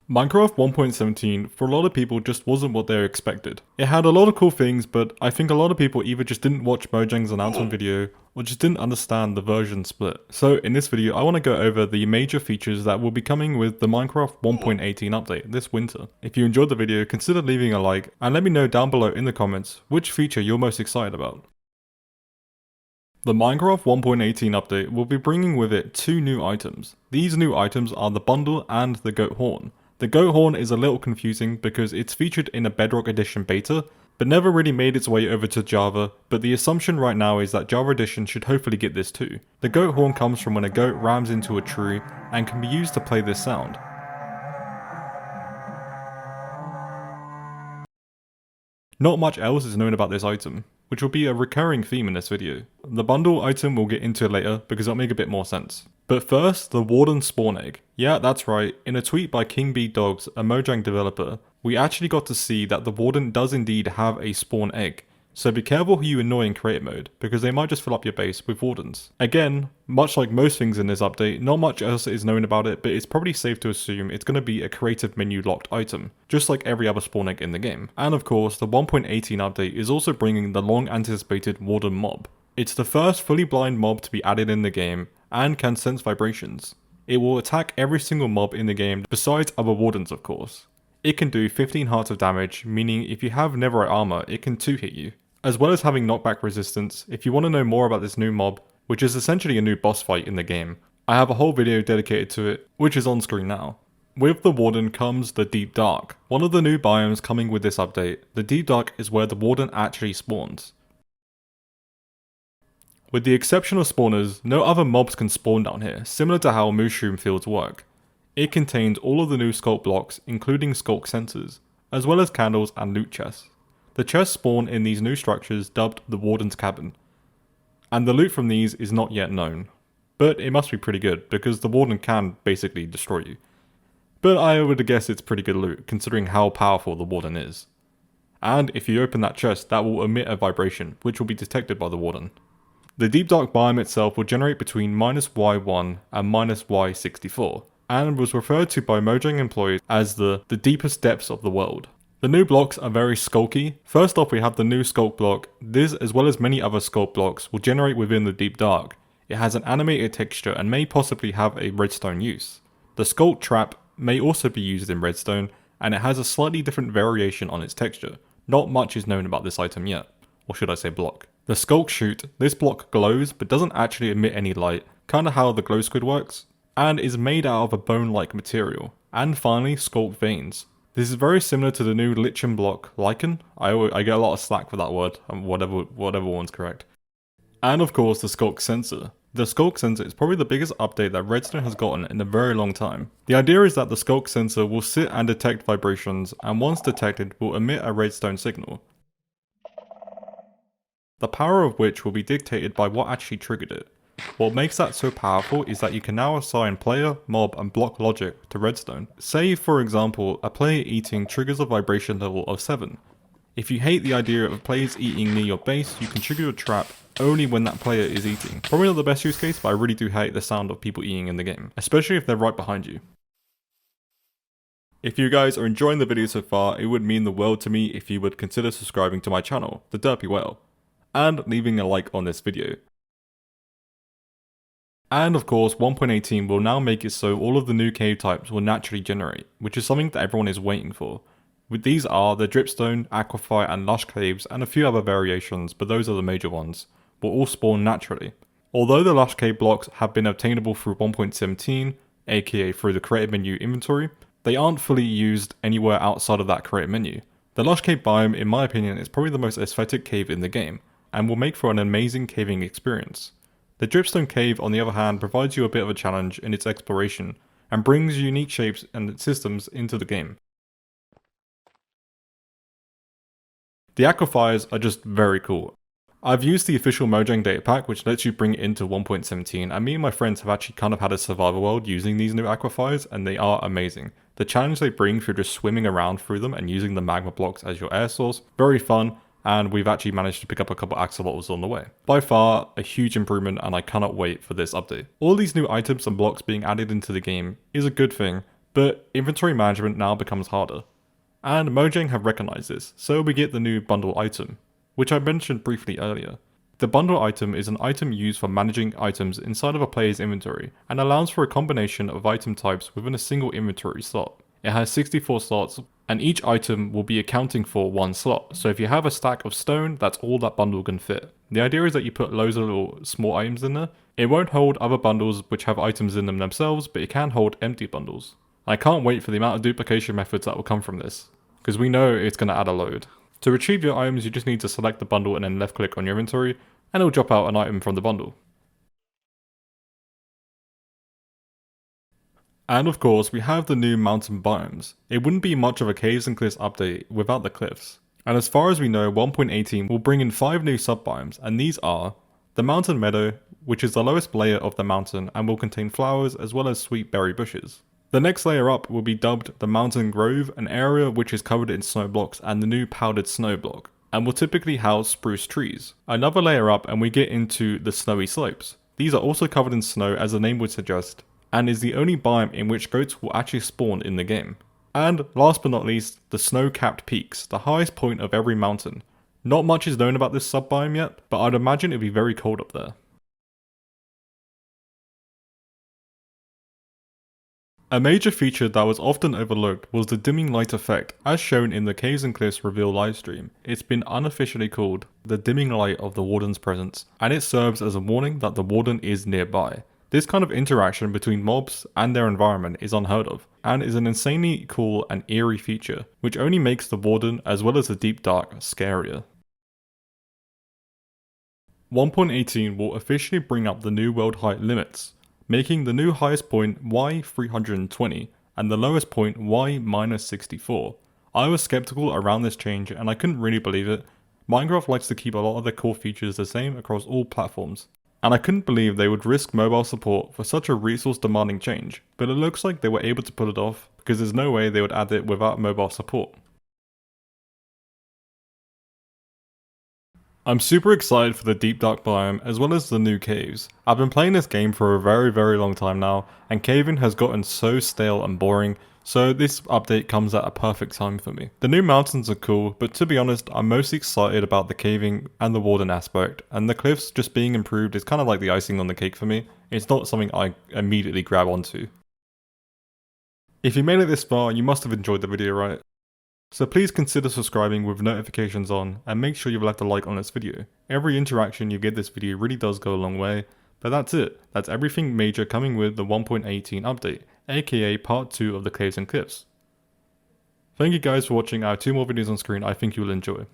Minecraft 1.17 for a lot of people just wasn't what they expected. It had a lot of cool things, but I think a lot of people either just didn't watch Mojang's announcement video or just didn't understand the version split. So in this video I want to go over the major features that will be coming with the Minecraft 1.18 update this winter. If you enjoyed the video, consider leaving a like and let me know down below in the comments which feature you're most excited about. The Minecraft 1.18 update will be bringing with it two new items. These new items are the bundle and the goat horn. The goat horn is a little confusing because it's featured in a Bedrock Edition beta, but never really made its way over to Java, but the assumption right now is that Java Edition should hopefully get this too. The goat horn comes from when a goat rams into a tree and can be used to play this sound. Not much else is known about this item, which will be a recurring theme in this video. The bundle item we'll get into later because it'll make a bit more sense. But first, the Warden spawn egg. Yeah, that's right, in a tweet by King B Dogs, a Mojang developer, we actually got to see that the Warden does indeed have a spawn egg. So be careful who you annoy in creative mode, because they might just fill up your base with Wardens. Again, much like most things in this update, not much else is known about it, but it's probably safe to assume it's going to be a creative menu locked item, just like every other spawn egg in the game. And of course, the 1.18 update is also bringing the long anticipated Warden Mob. It's the first fully blind mob to be added in the game, and can sense vibrations. It will attack every single mob in the game, besides other Wardens of course. It can do 15 hearts of damage, meaning if you have netherite armor, it can 2-hit you. As well as having knockback resistance, if you want to know more about this new mob, which is essentially a new boss fight in the game, I have a whole video dedicated to it, which is on screen now. With the Warden comes the Deep Dark. One of the new biomes coming with this update, the Deep Dark is where the Warden actually spawns. With the exception of spawners, no other mobs can spawn down here, similar to how mushroom fields work. It contains all of the new sculk blocks, including sculk sensors, as well as candles and loot chests. The chests spawn in these new structures dubbed the Warden's Cabin, and the loot from these is not yet known. But it must be pretty good, because the Warden can basically destroy you. But I would guess it's pretty good loot, considering how powerful the Warden is. And if you open that chest, that will emit a vibration, which will be detected by the Warden. The Deep Dark biome itself will generate between -Y1 and -Y64, and was referred to by Mojang employees as the deepest depths of the world. The new blocks are very skulky. First off, we have the new sculk block. This, as well as many other sculk blocks, will generate within the Deep Dark. It has an animated texture and may possibly have a redstone use. The sculk trap may also be used in redstone, and it has a slightly different variation on its texture. Not much is known about this item yet, or should I say block. The sculk chute, this block glows but doesn't actually emit any light, kinda how the glow squid works, and is made out of a bone-like material. And finally, sculk veins. This is very similar to the new lichen block, lichen? I get a lot of slack for that word, whatever one's correct. And of course the sculk sensor. The sculk sensor is probably the biggest update that Redstone has gotten in a very long time. The idea is that the sculk sensor will sit and detect vibrations, and once detected will emit a redstone signal. The power of which will be dictated by what actually triggered it. What makes that so powerful is that you can now assign player, mob and block logic to redstone. Say for example, a player eating triggers a vibration level of 7. If you hate the idea of players eating near your base, you can trigger a trap only when that player is eating. Probably not the best use case, but I really do hate the sound of people eating in the game, especially if they're right behind you. If you guys are enjoying the video so far, it would mean the world to me if you would consider subscribing to my channel, The Derpy Whale, and leaving a like on this video. And of course 1.18 will now make it so all of the new cave types will naturally generate, which is something that everyone is waiting for. These are the dripstone, aquafire and lush caves and a few other variations, but those are the major ones, will all spawn naturally. Although the lush cave blocks have been obtainable through 1.17, aka through the creative menu inventory, they aren't fully used anywhere outside of that creative menu. The lush cave biome, in my opinion, is probably the most aesthetic cave in the game, and will make for an amazing caving experience. The dripstone cave, on the other hand, provides you a bit of a challenge in its exploration, and brings unique shapes and systems into the game. The Aquafires are just very cool. I've used the official Mojang data pack, which lets you bring it into 1.17, and me and my friends have actually kind of had a survival world using these new Aquafires, and they are amazing. The challenge they bring through just swimming around through them and using the magma blocks as your air source, very fun, and we've actually managed to pick up a couple axolotls on the way. By far, a huge improvement, and I cannot wait for this update. All these new items and blocks being added into the game is a good thing, but inventory management now becomes harder. And Mojang have recognized this, so we get the new bundle item, which I mentioned briefly earlier. The bundle item is an item used for managing items inside of a player's inventory and allows for a combination of item types within a single inventory slot. It has 64 slots, and each item will be accounting for one slot, so if you have a stack of stone, that's all that bundle can fit. The idea is that you put loads of little small items in there. It won't hold other bundles which have items in them themselves, but it can hold empty bundles. I can't wait for the amount of duplication methods that will come from this, because we know it's going to add a load. To retrieve your items, you just need to select the bundle and then left click on your inventory, and it'll drop out an item from the bundle. And of course, we have the new mountain biomes. It wouldn't be much of a caves and cliffs update without the cliffs. And as far as we know, 1.18 will bring in 5 new sub-biomes, and these are the mountain meadow, which is the lowest layer of the mountain and will contain flowers as well as sweet berry bushes. The next layer up will be dubbed the mountain grove, an area which is covered in snow blocks and the new powdered snow block, and will typically house spruce trees. Another layer up and we get into the snowy slopes. These are also covered in snow as the name would suggest, and is the only biome in which goats will actually spawn in the game. And last but not least, the snow-capped peaks, the highest point of every mountain. Not much is known about this sub-biome yet, but I'd imagine it'd be very cold up there. A major feature that was often overlooked was the dimming light effect, as shown in the Caves and Cliffs reveal livestream. It's been unofficially called the dimming light of the Warden's presence, and it serves as a warning that the Warden is nearby. This kind of interaction between mobs and their environment is unheard of, and is an insanely cool and eerie feature, which only makes the Warden as well as the Deep Dark scarier. 1.18 will officially bring up the new world height limits, making the new highest point Y320 and the lowest point Y-64. I was skeptical around this change and I couldn't really believe it. Minecraft likes to keep a lot of their core features the same across all platforms, and I couldn't believe they would risk mobile support for such a resource demanding change, but it looks like they were able to pull it off because there's no way they would add it without mobile support. I'm super excited for the Deep Dark biome as well as the new caves. I've been playing this game for a very long time now, and caving has gotten so stale and boring, so this update comes at a perfect time for me. The new mountains are cool, but to be honest, I'm mostly excited about the caving and the warden aspect, and the cliffs just being improved is kind of like the icing on the cake for me. It's not something I immediately grab onto. If you made it this far, you must have enjoyed the video, right? So please consider subscribing with notifications on, and make sure you've left a like on this video. Every interaction you give this video really does go a long way. But that's it, that's everything major coming with the 1.18 update, aka part 2 of the Caves and Cliffs. Thank you guys for watching. I have 2 more videos on screen I think you will enjoy.